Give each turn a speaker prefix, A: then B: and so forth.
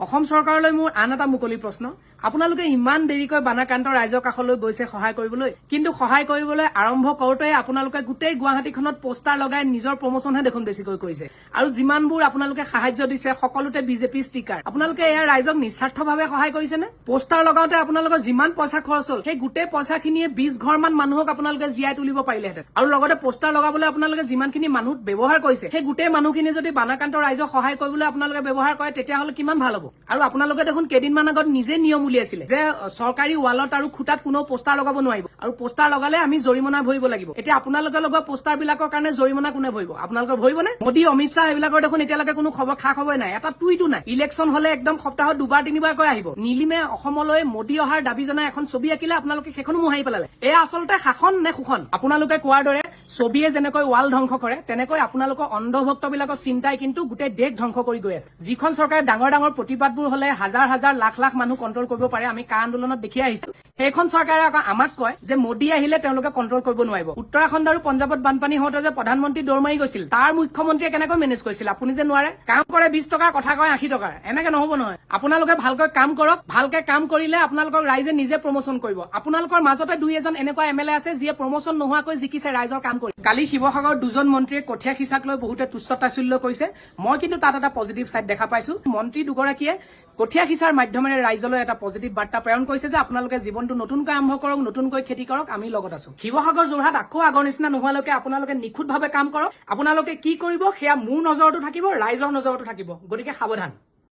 A: অসম চৰকাৰলৈ মোৰ আন এটা মুকলি প্ৰশ্ন আপোনালোকে ইমান দেৰিকৈ বানাক্ৰান্ত ৰাইজৰ কাষলৈ গৈছে সহায় কৰিবলৈ কিন্তু সহায় কৰিবলৈ আৰম্ভ কৰোঁতে আপোনালোকে গোটেই গুৱাহাটীখনত পোষ্টাৰ লগাই নিজৰ প্ৰমোচনহে দেখোন বেছিকৈ কৰিছে আৰু যিমানবোৰ আপোনালোকে সাহায্য দিছে সকলোতে বিজেপি ষ্টিকাৰ আপোনালোকে এয়া ৰাইজক নিস্বাৰ্থভাৱে সহায় কৰিছে নে পোষ্টাৰ লগাওঁতে আপোনালোকৰ যিমান পইচা খৰচ হ'ল সেই গোটেই পইচাখিনিয়ে 20 ঘৰমান মানুহক আপোনালোকে জীয়াই তুলিব পাৰিলেহেঁতেন আৰু লগতে পোষ্টাৰ লগাবলৈ আপোনালোকে যিমানখিনি মানুহ ব্যৱহাৰ কৰিছে সেই গোটেই মানুহখিনি যদি বানাক্ৰান্ত ৰাইজক সহায় কৰিবলৈ আপোনালোকে ব্যৱহাৰ কৰে তেতিয়াহ'লে কিমান ভাল হ'ব আৰু আপোনালোকে দেখোন কেইদিনমান আগত নিজে নিয়ম উলিয়াইছিলে যে চৰকাৰী ৱালত আৰু খুঁটাত কোনো পোষ্টাৰ লগাব নোৱাৰিব আৰু পোষ্টাৰ লগালে আমি জৰিমনা ভৰিব লাগিব এতিয়া আপোনালোকে লগোৱা পোষ্টাৰ বিলাকৰ কাৰণে জৰিমনা কোনে ভৰিব আপোনালোকে ভৰিবনে মোদী অমিত শ্বাহ এইবিলাকৰ দেখোন এতিয়ালৈকে কোনো খা খবৰ নাই এটা টুইটো নাই ইলেকশ্যন হলে একদম সপ্তাহত 2-3বাৰকৈ আহিব নীলিমে অসমলৈ মোদী অহাৰ দাবী জনাই এখন ছবি আঁকিলে আপোনালোকে সেইখনো মোহাৰি পেলালে এয়া আচলতে শাসন নে শোষণ আপোনালোকে কোৱাৰ দৰে ছবিয়ে যেনেকৈ ৱাল ধ্বংস কৰে তেনেকৈ আপোনালোকৰ অন্ধভক্তবিলাকৰ চিন্তাই কিন্তু গোটেই দেশ ধ্বংস কৰি গৈ আছে যিখন চৰকাৰে ডাঙৰ ডাঙৰ প্ৰতিবাদবোৰ হলে হাজাৰ হাজাৰ লাখ লাখ মানুহ কণ্ট্ৰল কৰিব পাৰে আমি কা আন্দোলনত দেখি আহিছো সেইখন চৰকাৰে আকৌ আমাক কয় যে মোদী আহিলে তেওঁলোকে কণ্ট্ৰল কৰিব নোৱাৰিব উত্তৰাখণ্ড আৰু পঞ্জাৱত বানপানী হওঁতে যে প্ৰধানমন্ত্ৰী দৌৰ মাৰি গৈছিল তাৰ মুখ্যমন্ত্ৰীয়ে কেনেকৈ মেনেজ কৰিছিল আপুনি যে নোৱাৰে কাম কৰে 20 টকাৰ কথা কয় 80 টকাৰ এনেকে নহব নহয় আপোনালোকে ভালকৈ কাম কৰক ভালকে কাম কৰিলে আপোনালোকক ৰাইজে নিজে প্ৰমোচন কৰিব আপোনালোকৰ মাজতে দুই এজন এনেকুৱা এমএলএ আছে যিয়ে প্ৰমোচন নোহোৱাকৈ জিকিছে ৰাইজৰ কাম কৰি কালি শিৱসাগৰ দুজন মন্ত্ৰীয়ে কঠীয়া খিচাক লৈ বহুতে তুচ্ছ তাচ্ছিল্য কৰিছে মই কিন্তু তাত এটা পজিটিভ সাইড দেখা পাইছো মন্ত্ৰী দুগৰাকীয়ে কঠীয়া খিচাৰ মাধ্যমেৰে ৰাইজলৈ এটা পজিটিভ বাৰ্তা প্ৰেৰণ কৰিছে যে আপোনালোকে জীৱনটো নতুনকৈ আৰম্ভ কৰক নতুনকৈ খেতি কৰক আমি লগত আছো শিৱসাগৰ যোৰহাট আকৌ আগৰ নিচিনা নোহোৱালৈকে আপোনালোকে নিখুঁতভাৱে কাম কৰক আপোনালোকে কি কৰিব সেয়া মোৰ নজৰতো থাকিব ৰাইজৰ নজৰতো থাকিব গতিকে সাৱধান